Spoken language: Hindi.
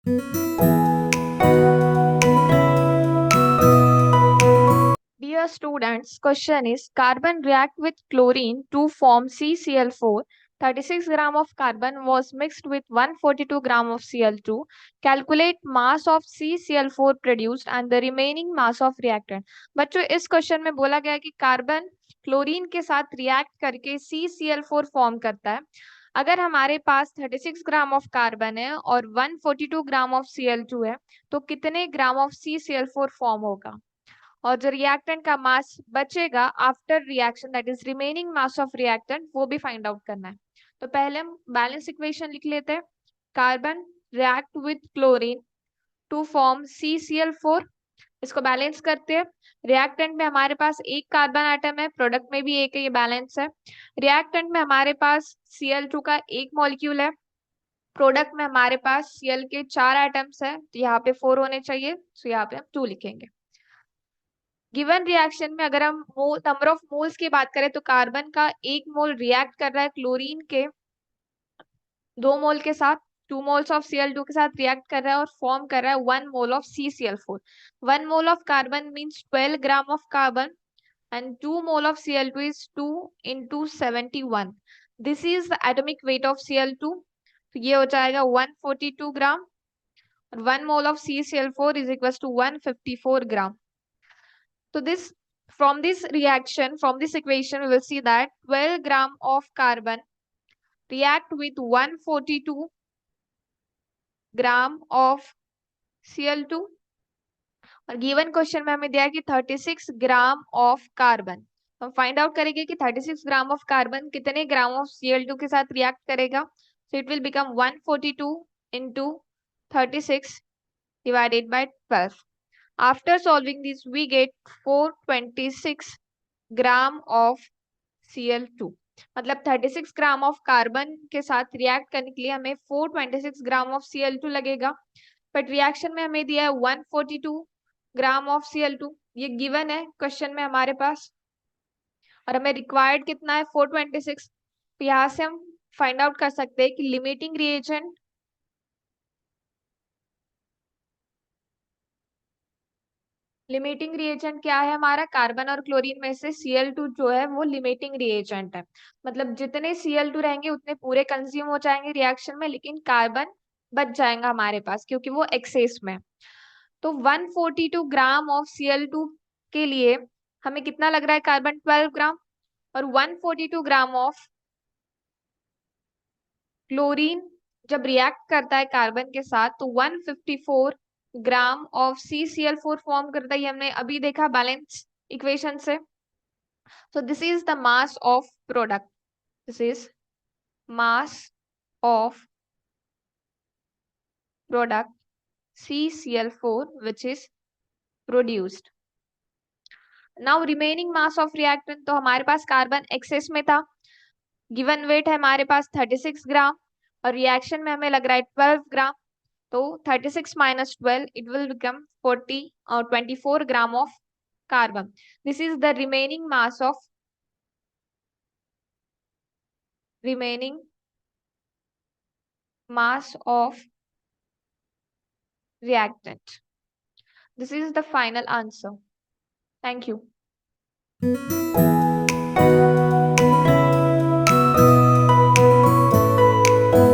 Dear students, question is carbon react with chlorine to form CCl4. 36 gram of carbon was mixed with 142 gram of Cl2. Calculate mass of CCl4 produced and the remaining mass of reactant. बच्चों इस क्वेश्चन में बोला गया है कि कार्बन क्लोरीन के साथ रिएक्ट करके CCl4 फॉर्म करता है। अगर हमारे पास 36 ग्राम ऑफ कार्बन है और 142 ग्राम ऑफ Cl2 है तो कितने ग्राम ऑफ CCl4 फॉर्म होगा, और जो रिएक्टेंट का मास बचेगा after reaction that is remaining mass of reactant वो भी फाइंड आउट करना है। तो पहले हम बैलेंस इक्वेशन लिख लेते हैं। Carbon react with chlorine to form CCl4, इसको बैलेंस करते हैं। रिएक्टेंट में हमारे पास एक कार्बन एटम है, प्रोडक्ट में भी एक है, ये बैलेंस है। रिएक्टेंट में हमारे पास Cl2 का एक मॉलिक्यूल है, प्रोडक्ट में हमारे पास Cl के 4 एटम्स है, तो यहाँ पे 4 होने चाहिए, तो यहाँ पे हम 2 लिखेंगे। गिवन रिएक्शन में अगर हम नंबर ऑफ मोल्स की बात करें तो कार्बन का 1 मोल रिएक्ट कर रहा है क्लोरीन के 2 मोल के साथ, 2 मोल्स ऑफ Cl2 के साथ रिएक्ट कर रहा है और फॉर्म कर रहा है 1 mole of CCl4। 1 mole of carbon means 12 gram of carbon and 2 mole of Cl2 is 2 into 71। This is the atomic weight of Cl2, तो ये हो जाएगा 142 ग्राम, और 1 mole of CCl4 is equal to 154 gram. So this from this reaction, from this equation, we will see that 12 gram of carbon react with 142 gram of Cl2, और गिवन क्वेश्चन में हमें दिया है कि 36 ग्राम ऑफ कार्बन। हम फाइंड आउट करेंगे कि 36 ग्राम ऑफ कार्बन कितने ग्राम ऑफ Cl2 के साथ रिएक्ट करेगा। So it will become 142 into 36 divided by 12. After solving this, we get 426 gram of Cl2। मतलब 36 ग्राम ऑफ कार्बन के साथ रिएक्ट करने के लिए हमें 426 ग्राम ऑफ Cl2 लगेगा, बट रिएक्शन में हमें दिया है 142 ग्राम ऑफ Cl2, ये गिवन है क्वेश्चन में हमारे पास, और हमें रिक्वायर्ड कितना है 426। तो यहाँ से हम फाइंड आउट कर सकते हैं कि लिमिटिंग रिएजेंट क्या है हमारा, कार्बन और क्लोरीन में से Cl2 जो है वो लिमिटिंग रिएजेंट है। मतलब जितने Cl2 रहेंगे उतने पूरे कंज्यूम हो जाएंगे रिएक्शन में, लेकिन कार्बन बच जाएगा हमारे पास क्योंकि वो एक्सेस में। तो 142 ग्राम ऑफ Cl2 के लिए हमें कितना लग रहा है, कार्बन 12 ग्राम, और 142 ग्राम ऑफ क्लोरीन जब रिएक्ट करता है कार्बन के साथ तो 154 ग्राम ऑफ CCl4 फॉर्म करता है, ये हमने अभी देखा बैलेंस इक्वेशन से। So this is the mass of product. This is mass of product CCl4 which is produced. Now remaining mass of reactant, तो हमारे पास कार्बन एक्सेस में था, गिवन वेट है हमारे पास 36 ग्राम, और रिएक्शन में हमें लग रहा है 12 ग्राम, तो 36 minus 12 it will become 40 or 24 gram of carbon. This is the remaining mass of reactant. This is the final answer. Thank you.